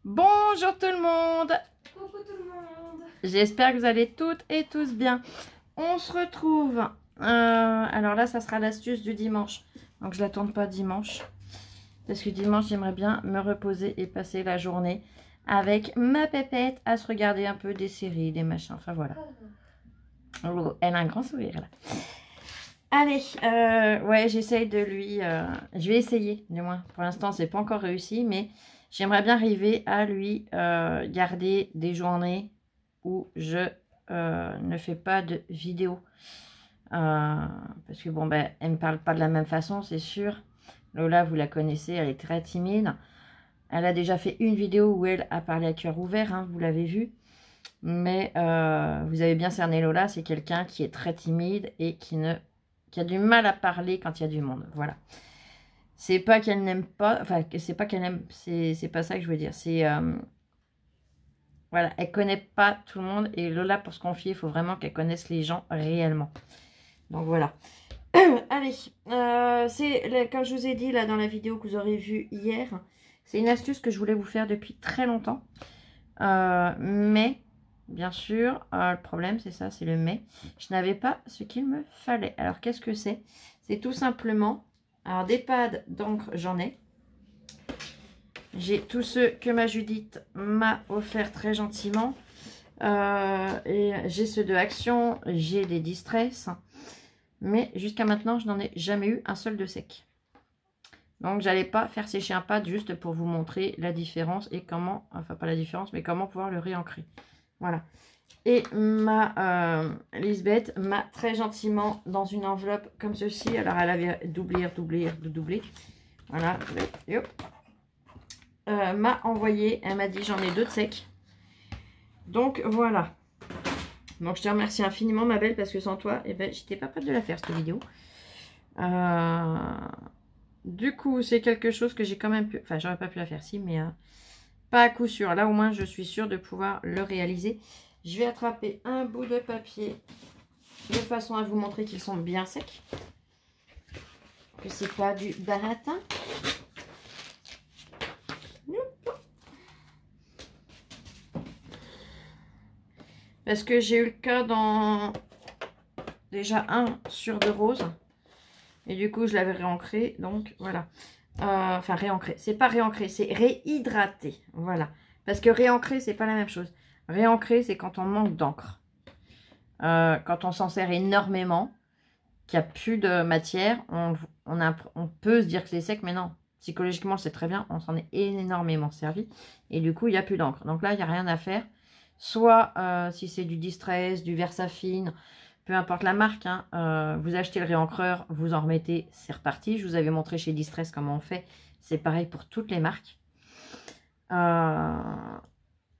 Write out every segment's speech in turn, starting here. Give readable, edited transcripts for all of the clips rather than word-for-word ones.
Bonjour tout le monde. Coucou tout le monde. J'espère que vous allez toutes et tous bien. On se retrouve. Alors là, ça sera l'astuce du dimanche. Donc je la tourne pas dimanche. Parce que dimanche, j'aimerais bien me reposer et passer la journée avec ma pépette à se regarder un peu des séries, des machins. Enfin voilà. Oh, elle a un grand sourire là. Allez, ouais, j'essaye de lui... je vais essayer, du moins. Pour l'instant, c'est pas encore réussi, mais j'aimerais bien arriver à lui garder des journées où je ne fais pas de vidéo. Parce que, bon, ben, elle ne me parle pas de la même façon, c'est sûr. Lola, vous la connaissez, elle est très timide. Elle a déjà fait une vidéo où elle a parlé à cœur ouvert, hein, vous l'avez vu. Mais vous avez bien cerné Lola, c'est quelqu'un qui est très timide et qui a du mal à parler quand il y a du monde. Voilà. C'est pas qu'elle n'aime pas, enfin, c'est pas qu'elle aime, c'est pas ça que je veux dire. C'est, voilà, elle connaît pas tout le monde. Et Lola, pour se confier, il faut vraiment qu'elle connaisse les gens réellement. Donc voilà. Allez, c'est, comme je vous ai dit là dans la vidéo que vous aurez vue hier, c'est une astuce que je voulais vous faire depuis très longtemps. Mais... Bien sûr, le problème c'est ça, c'est le mais. Je n'avais pas ce qu'il me fallait. Alors qu'est-ce que c'est? C'est tout simplement, alors des pads d'encre j'en ai. J'ai tous ceux que ma Judith m'a offert très gentiment. Et j'ai ceux de Action, j'ai des Distress. Mais jusqu'à maintenant, je n'en ai jamais eu un seul de sec. Donc j'allais pas faire sécher un pad juste pour vous montrer la différence et comment, enfin pas la différence, mais comment pouvoir le réancrer. Voilà. Et ma Lisbeth m'a très gentiment, dans une enveloppe comme ceci, alors elle avait doublé. Voilà. M'a envoyé, elle m'a dit j'en ai 2 de sec. Donc voilà. Donc je te remercie infiniment ma belle, parce que sans toi, eh ben, j'étais pas prête de la faire cette vidéo. Du coup, c'est quelque chose que j'ai quand même pu... Enfin, j'aurais pas pu la faire si, mais... pas à coup sûr. Là, au moins, je suis sûre de pouvoir le réaliser. Je vais attraper un bout de papier de façon à vous montrer qu'ils sont bien secs. Que c'est pas du baratin. Parce que j'ai eu le cas dans déjà un sur de rose. Et du coup, je l'avais réancré. Donc, voilà. Enfin, réancré. C'est pas réancré, c'est réhydraté. Voilà. Parce que réancré, c'est pas la même chose. Réancré, c'est quand on manque d'encre. Quand on s'en sert énormément, qu'il n'y a plus de matière, on peut se dire que c'est sec, mais non. Psychologiquement, c'est très bien. On s'en est énormément servi. Et du coup, il n'y a plus d'encre. Donc là, il n'y a rien à faire. Soit, si c'est du Distress, du Versafine, peu importe la marque, hein, vous achetez le réencreur, vous en remettez, c'est reparti. Je vous avais montré chez Distress comment on fait. C'est pareil pour toutes les marques.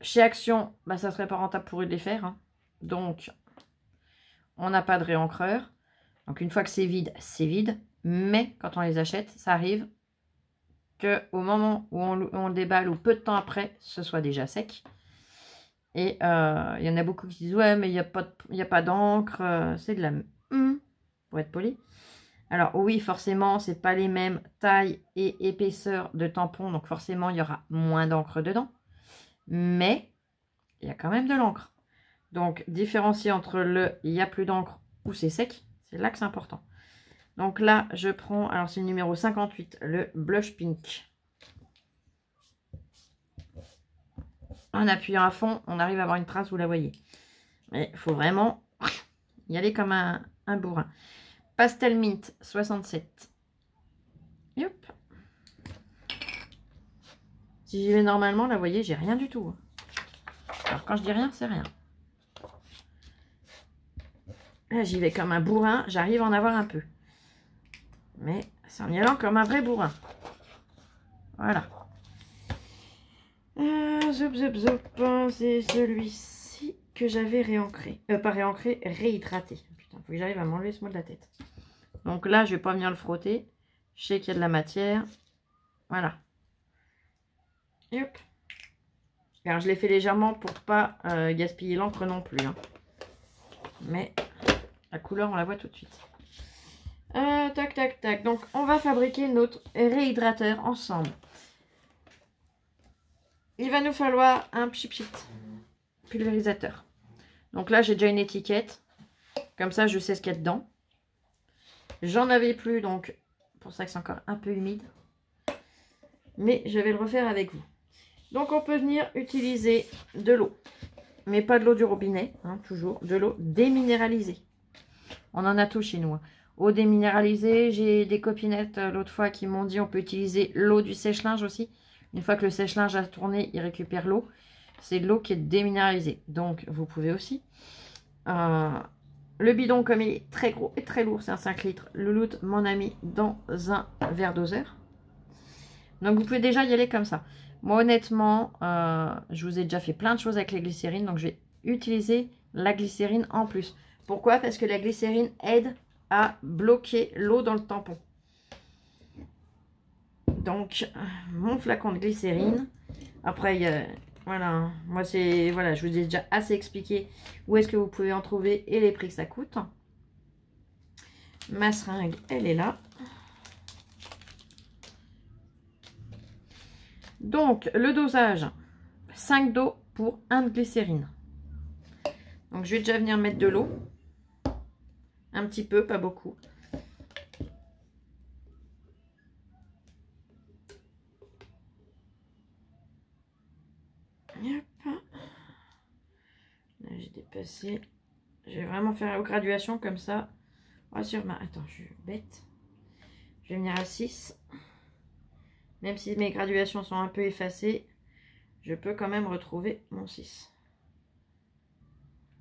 Chez Action, bah, ça serait pas rentable pour eux de les faire. Hein. Donc, on n'a pas de réencreur. Donc, une fois que c'est vide, c'est vide. Mais quand on les achète, ça arrive qu'au moment où on le déballe ou peu de temps après, ce soit déjà sec. Et il y en a beaucoup qui disent « Ouais, mais il n'y a pas d'encre. C'est de la... pour être poli. » Alors oui, forcément, c'est pas les mêmes tailles et épaisseurs de tampons. Donc forcément, il y aura moins d'encre dedans. Mais il y a quand même de l'encre. Donc, différencier entre le « il n'y a plus d'encre » ou c'est sec, c'est là que c'est important. Donc là, je prends, alors c'est le numéro 58, le Blush Pink. En appuyant à fond, on arrive à avoir une trace, vous la voyez. Mais il faut vraiment y aller comme un bourrin. Pastel Mint 67. Et hop. Si j'y vais normalement, là, vous voyez, j'ai rien du tout. Alors quand je dis rien, c'est rien. Là, j'y vais comme un bourrin, j'arrive à en avoir un peu. Mais c'est en y allant comme un vrai bourrin. Voilà. Zoup, zoup, zoup. C'est celui-ci que j'avais réancré. Pas réancré, réhydraté. Putain, faut que j'arrive à m'enlever ce mot de la tête. Donc là, je vais pas venir le frotter. Je sais qu'il y a de la matière. Voilà. Et hop. Alors, je l'ai fait légèrement pour pas gaspiller l'encre non plus. Hein. Mais la couleur, on la voit tout de suite. Tac, tac, tac. Donc, on va fabriquer notre réhydrateur ensemble. il va nous falloir un pchit pulvérisateur. Donc là, j'ai déjà une étiquette. Comme ça, je sais ce qu'il y a dedans. J'en avais plus, donc pour ça que c'est encore un peu humide. Mais je vais le refaire avec vous. Donc, on peut venir utiliser de l'eau. Mais pas de l'eau du robinet, hein, toujours. De l'eau déminéralisée. On en a tout chez nous. Eau déminéralisée. J'ai des copinettes l'autre fois qui m'ont dit on peut utiliser l'eau du sèche-linge aussi. Une fois que le sèche-linge a tourné, il récupère l'eau. C'est de l'eau qui est déminéralisée. Donc, vous pouvez aussi. Le bidon, comme il est très gros et très lourd, c'est un 5 litres. Le Lout m'en a mis dans un verre doseur. Donc, vous pouvez déjà y aller comme ça. Moi, honnêtement, je vous ai déjà fait plein de choses avec les glycérines. Donc, je vais utiliser la glycérine en plus. Pourquoi? Parce que la glycérine aide à bloquer l'eau dans le tampon. Donc, mon flacon de glycérine. Après, voilà. Moi, c'est... Voilà, je vous ai déjà assez expliqué où est-ce que vous pouvez en trouver et les prix que ça coûte. Ma seringue, elle est là. Donc, le dosage, 5 d'eau pour 1 de glycérine. Donc, je vais déjà venir mettre de l'eau. Un petit peu, pas beaucoup. Hop. Là, j'ai dépassé. Je vais vraiment faire aux graduations comme ça. Rassure-moi. Attends, je suis bête. Je vais venir à 6. Même si mes graduations sont un peu effacées, je peux quand même retrouver mon 6.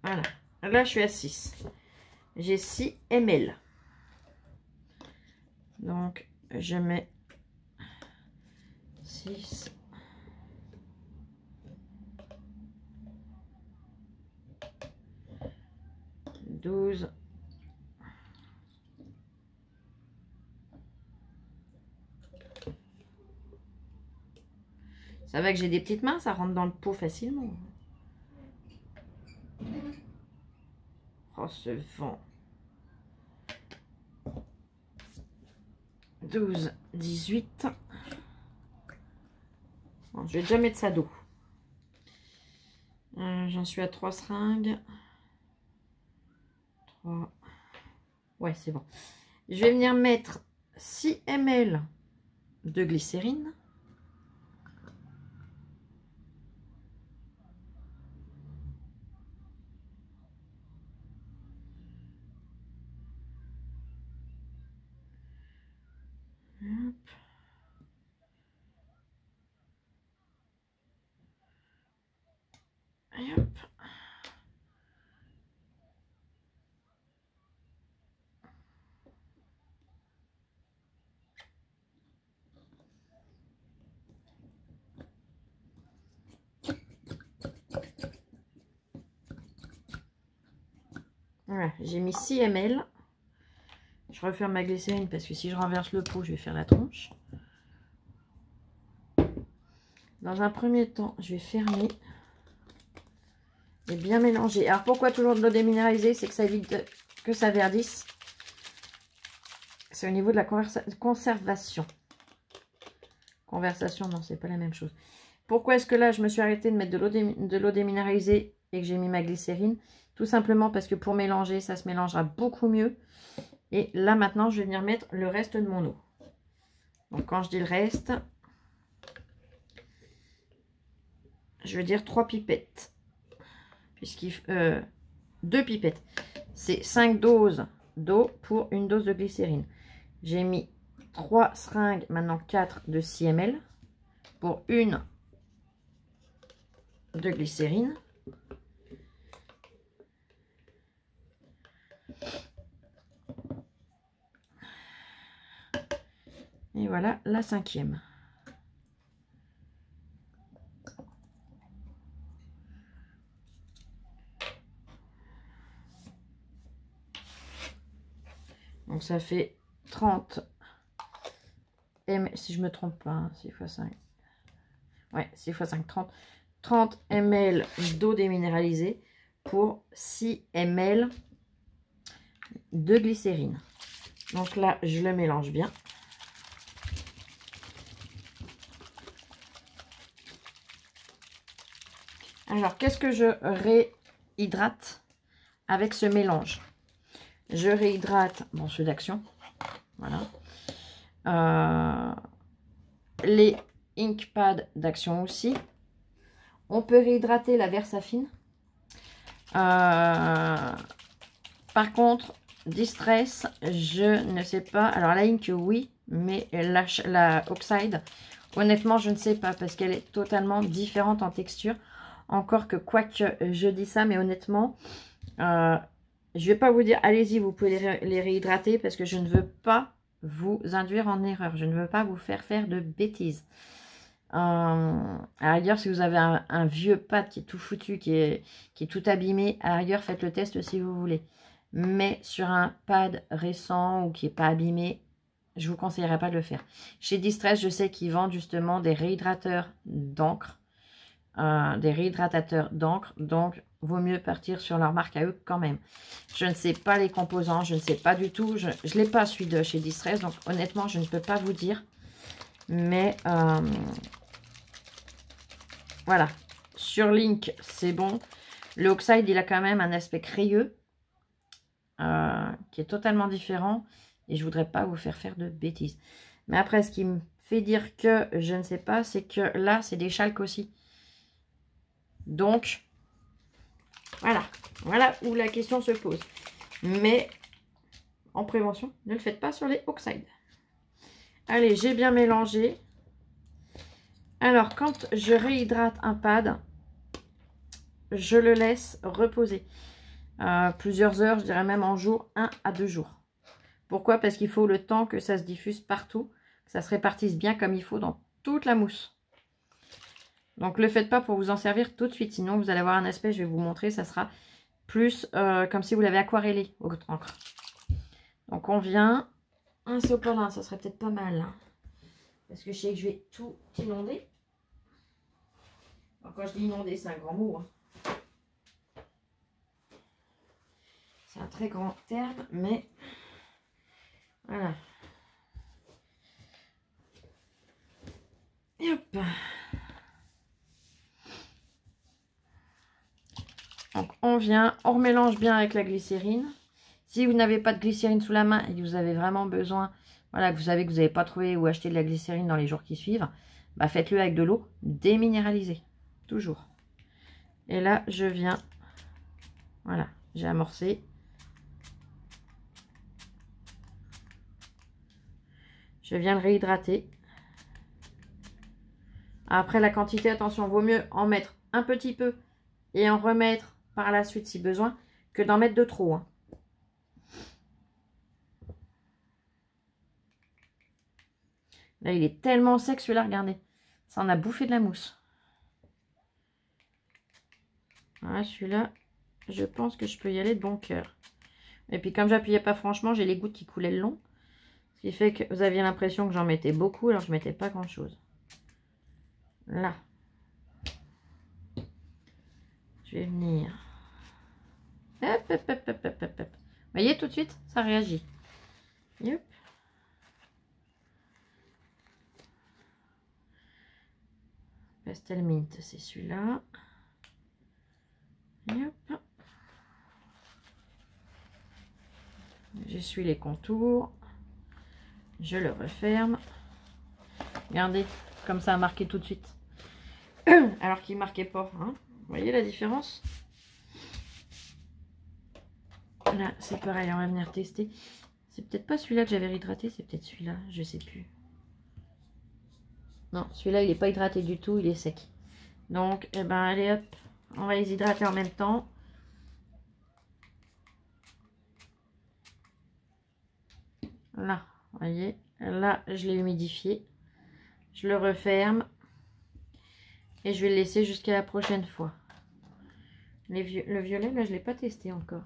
Voilà. Là, je suis à 6. J'ai 6 ml. Donc, je mets 6. Douze. Ça va que j'ai des petites mains, ça rentre dans le pot facilement. Oh, ce vent. 12, 18. Bon, je vais déjà mettre ça d'eau. J'en suis à 3 seringues. 3. Ouais, c'est bon. Je vais venir mettre 6 ml de glycérine. Hop. Et hop. Voilà, j'ai mis 6 ml. Je referme ma glycérine parce que si je renverse le pot, je vais faire la tronche. Dans un premier temps, je vais fermer et bien mélanger. Alors pourquoi toujours de l'eau déminéralisée? C'est que ça évite que ça verdisse. C'est au niveau de la conservation. Conversation, non, c'est pas la même chose. Pourquoi est-ce que là, je me suis arrêtée de mettre de l'eau déminéralisée et que j'ai mis ma glycérine? Tout simplement parce que pour mélanger, ça se mélangera beaucoup mieux. Et là, maintenant, je vais venir mettre le reste de mon eau. Donc, quand je dis le reste, je veux dire 3 pipettes. Puisqu'il 2 pipettes. C'est 5 doses d'eau pour une dose de glycérine. J'ai mis 3 seringues, maintenant 4 de 6 ml pour une de glycérine. Et voilà la 5e. Donc ça fait 30 ml, si je me trompe pas, hein, 6 x 5. Ouais, 6 x 5, 30. 30 ml d'eau déminéralisée pour 6 ml de glycérine. Donc là, je le mélange bien. Alors, qu'est-ce que je réhydrate avec ce mélange? Je réhydrate, bon, ceux d'Action, voilà. Les ink pads d'Action aussi. On peut réhydrater la Versafine. Par contre, Distress, je ne sais pas. Alors, la ink, oui, mais la Oxide, honnêtement, je ne sais pas parce qu'elle est totalement différente en texture. Encore que, quoique je dis ça, mais honnêtement, je ne vais pas vous dire, allez-y, vous pouvez les réhydrater parce que je ne veux pas vous induire en erreur. Je ne veux pas vous faire de bêtises. À la rigueur, si vous avez un vieux pad qui est tout foutu, qui est tout abîmé, à la rigueur, faites le test si vous voulez. Mais sur un pad récent ou qui n'est pas abîmé, je ne vous conseillerais pas de le faire. Chez Distress, je sais qu'ils vendent justement des réhydrateurs d'encre. Des réhydratateurs d'encre, donc vaut mieux partir sur leur marque à eux quand même. Je ne sais pas les composants, je ne sais pas du tout, je ne l'ai pas celui de chez Distress, donc honnêtement je ne peux pas vous dire, mais voilà, sur Link c'est bon. Le Oxide il a quand même un aspect crayeux qui est totalement différent et je voudrais pas vous faire de bêtises. Mais après ce qui me fait dire que je ne sais pas, c'est que là c'est des chalques aussi. Donc, voilà où la question se pose. Mais, en prévention, ne le faites pas sur les Oxide. Allez, j'ai bien mélangé. Alors, quand je réhydrate un pad, je le laisse reposer. Plusieurs heures, je dirais même en jour, 1 à 2 jours. Pourquoi? Parce qu'il faut le temps que ça se diffuse partout, que ça se répartisse bien comme il faut dans toute la mousse. Donc, ne le faites pas pour vous en servir tout de suite. Sinon, vous allez avoir un aspect, je vais vous montrer, ça sera plus comme si vous l'avez aquarellé, votre encre. Donc, on vient. Un sopalin, ça serait peut-être pas mal. Hein, parce que je sais que je vais tout inonder. Alors, quand je dis inonder, c'est un grand mot. Hein. C'est un très grand terme, mais voilà. Et hop. Donc, on vient, on remélange bien avec la glycérine. Si vous n'avez pas de glycérine sous la main et que vous avez vraiment besoin, voilà, que vous savez que vous n'avez pas trouvé ou acheté de la glycérine dans les jours qui suivent, bah faites-le avec de l'eau déminéralisée. Toujours. Et là, je viens, voilà, j'ai amorcé. Je viens le réhydrater. Après, la quantité, attention, vaut mieux en mettre un petit peu et en remettre par la suite si besoin, que d'en mettre de trop. Hein. Là, il est tellement sec celui-là, regardez. Ça en a bouffé de la mousse. Voilà, celui-là, je pense que je peux y aller de bon cœur. Et puis, comme j'appuyais pas franchement, j'ai les gouttes qui coulaient le long. Ce qui fait que vous aviez l'impression que j'en mettais beaucoup, alors je mettais pas grand-chose. Là. Je vais venir. Hop, hop, hop, hop, hop, hop. Vous voyez, tout de suite, ça réagit. Yep. Pastel Mint, c'est celui-là. J'essuie les contours. Je le referme. Regardez, comme ça a marqué tout de suite. Alors qu'il ne marquait pas. Hein. Vous voyez la différence? Là, c'est pareil, on va venir tester. C'est peut-être pas celui-là que j'avais réhydraté, c'est peut-être celui-là, je sais plus. Non, celui-là, il n'est pas hydraté du tout, il est sec. Donc, eh ben, allez hop, on va les hydrater en même temps. Là, vous voyez, là, je l'ai humidifié. Je le referme. Et je vais le laisser jusqu'à la prochaine fois. Le violet, là, je ne l'ai pas testé encore.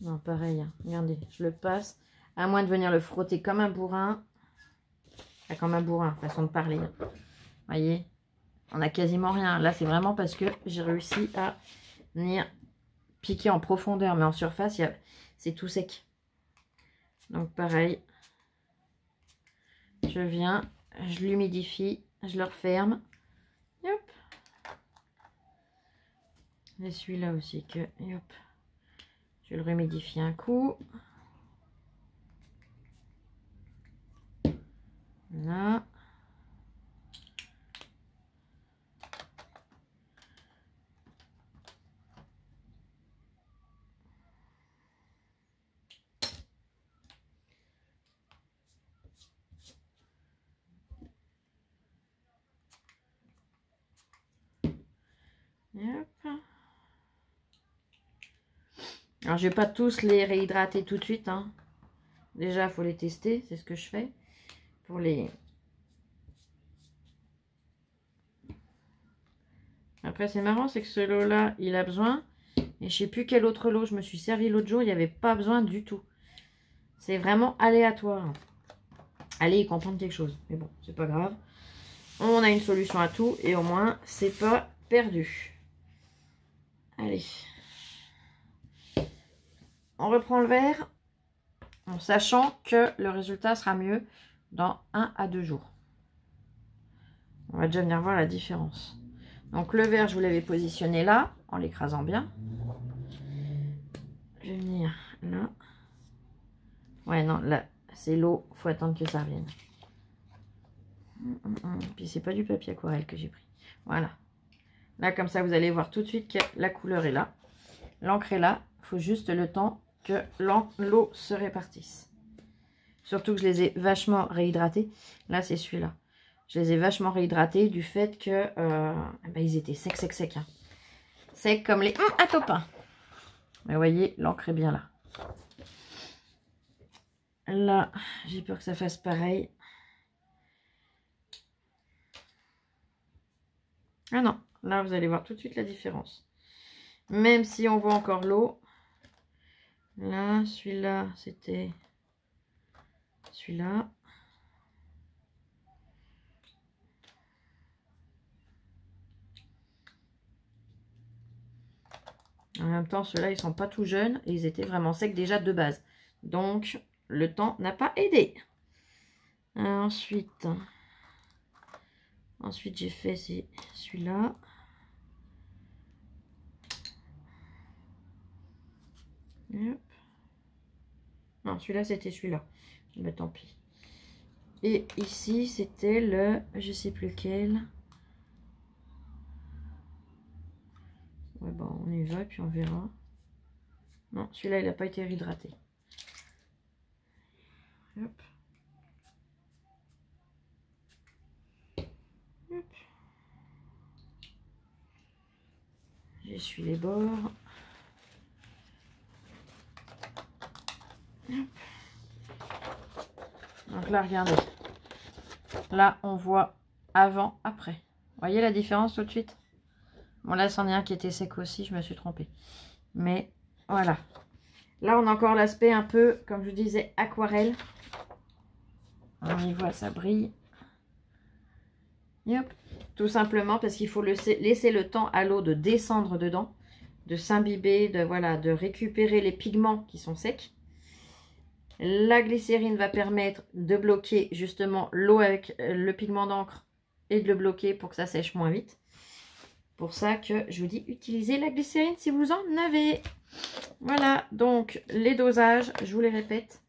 Non, pareil, hein. Regardez, je le passe. À moins de venir le frotter comme un bourrin. Enfin, comme un bourrin, façon de parler. Vous voyez, on n'a quasiment rien. Là, c'est vraiment parce que j'ai réussi à venir piquer en profondeur. Mais en surface, c'est tout sec. Donc, pareil. Je viens, je l'humidifie, je le referme. Hop. Et celui-là aussi que, hop, je le remidifie un coup. Là. Hop. Alors, je vais pas tous les réhydrater tout de suite, hein. Déjà, il faut les tester, c'est ce que je fais. Pour les... Après, c'est marrant, c'est que ce lot-là, il a besoin. Et je sais plus quel autre lot je me suis servi l'autre jour, il n'y avait pas besoin du tout. C'est vraiment aléatoire. Allez y comprendre quelque chose. Mais bon, c'est pas grave. On a une solution à tout et au moins, c'est pas perdu. Allez. On reprend le verre en sachant que le résultat sera mieux dans 1 à 2 jours. On va déjà venir voir la différence. Donc le verre, je vous l'avais positionné là, en l'écrasant bien. Je vais venir là. Ouais, non, là, c'est l'eau. Faut attendre que ça revienne. Puis c'est pas du papier aquarelle que j'ai pris. Voilà. Là, comme ça, vous allez voir tout de suite que la couleur est là. L'encre est là. Il faut juste le temps que l'eau se répartisse. Surtout que je les ai vachement réhydratés. Là, c'est celui-là. Je les ai vachement réhydratés du fait que ils étaient secs. Hein. Secs comme les à topin. Mais vous voyez, l'encre est bien là. Là, j'ai peur que ça fasse pareil. Ah non, là, vous allez voir tout de suite la différence. Même si on voit encore l'eau. Là, celui-là, c'était celui-là. En même temps, ceux-là, ils sont pas tout jeunes et ils étaient vraiment secs déjà de base. Donc, le temps n'a pas aidé. Ensuite j'ai fait celui-là. Non, celui-là, c'était celui-là. Mais tant pis. Et ici, c'était le... Je sais plus lequel. Ouais, bon, on y va, puis on verra. Non, celui-là, il n'a pas été réhydraté. Hop. Hop. J'essuie les bords. Hop. Donc là, regardez. Là, on voit avant, après. Vous voyez la différence tout de suite? Bon, là, c'en est un qui était sec aussi, je me suis trompée. Mais voilà. Là, on a encore l'aspect un peu, comme je vous disais, aquarelle. On y voit, ça brille. Et hop. Tout simplement parce qu'il faut laisser le temps à l'eau de descendre dedans, de s'imbiber, de récupérer les pigments qui sont secs. La glycérine va permettre de bloquer justement l'eau avec le pigment d'encre et de le bloquer pour que ça sèche moins vite. Pour ça que je vous dis, utilisez la glycérine si vous en avez. Voilà, donc les dosages, je vous les répète.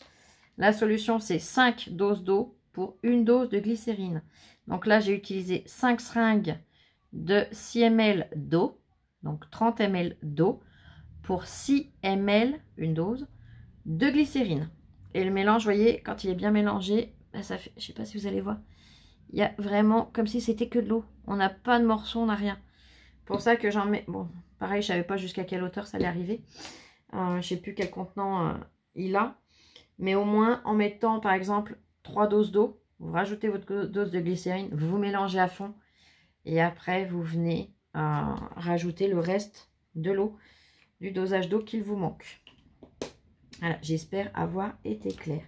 La solution, c'est 5 doses d'eau pour 1 dose de glycérine. Donc là, j'ai utilisé 5 seringues de 6 ml d'eau, donc 30 ml d'eau, pour 6 ml, une dose, de glycérine. Et le mélange, vous voyez, quand il est bien mélangé, ça fait, je ne sais pas si vous allez voir, il y a vraiment comme si c'était que de l'eau. On n'a pas de morceaux, on n'a rien. Pour ça que j'en mets, bon, pareil, je ne savais pas jusqu'à quelle hauteur ça allait arriver. Je ne sais plus quel contenant il a. Mais au moins, en mettant, par exemple, 3 doses d'eau, vous rajoutez votre dose de glycérine, vous mélangez à fond. Et après, vous venez rajouter le reste de l'eau, du dosage d'eau qu'il vous manque. Voilà, j'espère avoir été clair.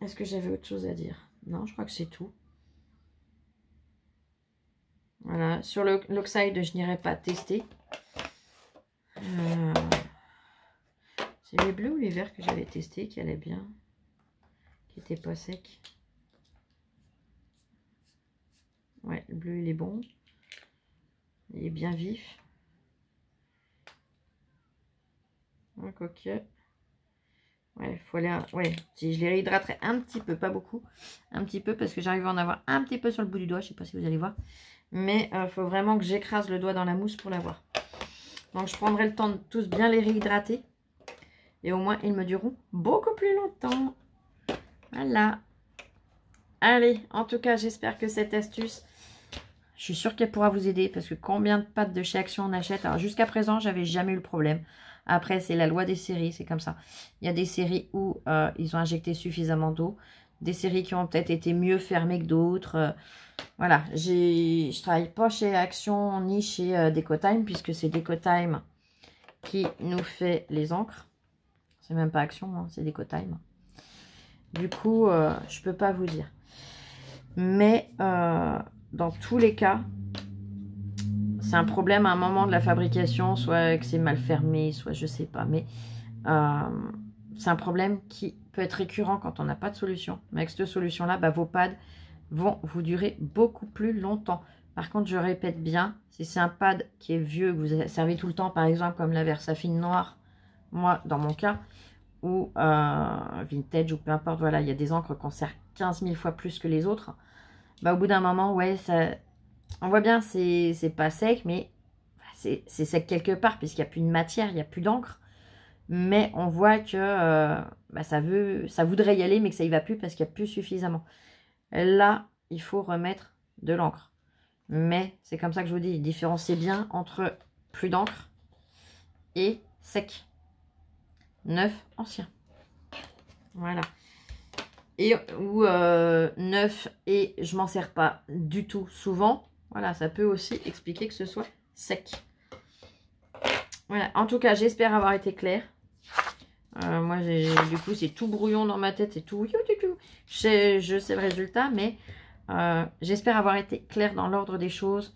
Est-ce que j'avais autre chose à dire? Non, je crois que c'est tout. Voilà, sur l'oxyde, je n'irai pas tester. C'est les bleus ou les verts que j'avais testé qui allaient bien, qui n'étaient pas secs. Ouais, le bleu, il est bon. Il est bien vif. Donc, ok. Ouais, faut aller... Ouais, si je les réhydraterai un petit peu, pas beaucoup. Un petit peu, parce que j'arrive à en avoir un petit peu sur le bout du doigt. Je sais pas si vous allez voir. Mais il faut vraiment que j'écrase le doigt dans la mousse pour l'avoir. Donc, je prendrai le temps de tous bien les réhydrater. Et au moins, ils me dureront beaucoup plus longtemps. Voilà. Allez, en tout cas, j'espère que cette astuce, je suis sûre qu'elle pourra vous aider. Parce que combien de pâtes de chez Action on achète? Alors, jusqu'à présent, j'avais jamais eu le problème. Après, c'est la loi des séries, c'est comme ça. Il y a des séries où ils ont injecté suffisamment d'eau. Des séries qui ont peut-être été mieux fermées que d'autres. Voilà, je travaille pas chez Action ni chez Decotime, puisque c'est Decotime qui nous fait les encres. C'est même pas Action, hein, c'est Decotime. Du coup, je peux pas vous dire. Mais dans tous les cas, c'est un problème à un moment de la fabrication, soit que c'est mal fermé, soit je sais pas. Mais c'est un problème qui peut être récurrent quand on n'a pas de solution. Mais avec cette solution-là, bah, vos pads vont vous durer beaucoup plus longtemps. Par contre, je répète bien, si c'est un pad qui est vieux, que vous servez tout le temps, par exemple, comme la Versafine noire, moi, dans mon cas, ou vintage, ou peu importe, voilà, il y a des encres qu'on sert 15 000 fois plus que les autres, bah, au bout d'un moment, ouais, ça, on voit bien, c'est pas sec, mais c'est sec quelque part, puisqu'il n'y a plus de matière, il n'y a plus d'encre. Mais on voit que bah, ça voudrait y aller, mais que ça y va plus parce qu'il n'y a plus suffisamment. Là, il faut remettre de l'encre. Mais c'est comme ça que je vous dis, différenciez bien entre plus d'encre et sec. Neuf, ancien. Voilà. Et ou neuf et je m'en sers pas du tout souvent. Voilà, ça peut aussi expliquer que ce soit sec. Voilà, en tout cas, j'espère avoir été claire. Moi, du coup, c'est tout brouillon dans ma tête, c'est tout. Je sais le résultat, mais j'espère avoir été claire dans l'ordre des choses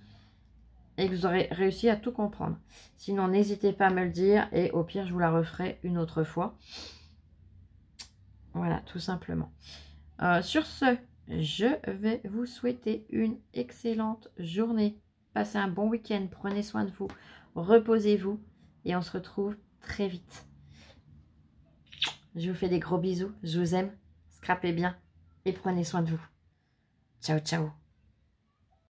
et que vous aurez réussi à tout comprendre. Sinon, n'hésitez pas à me le dire et au pire, je vous la referai une autre fois. Voilà, tout simplement. Sur ce, je vais vous souhaiter une excellente journée. Passez un bon week-end, prenez soin de vous, reposez-vous et on se retrouve très vite. Je vous fais des gros bisous, je vous aime, scrapez bien et prenez soin de vous. Ciao, ciao.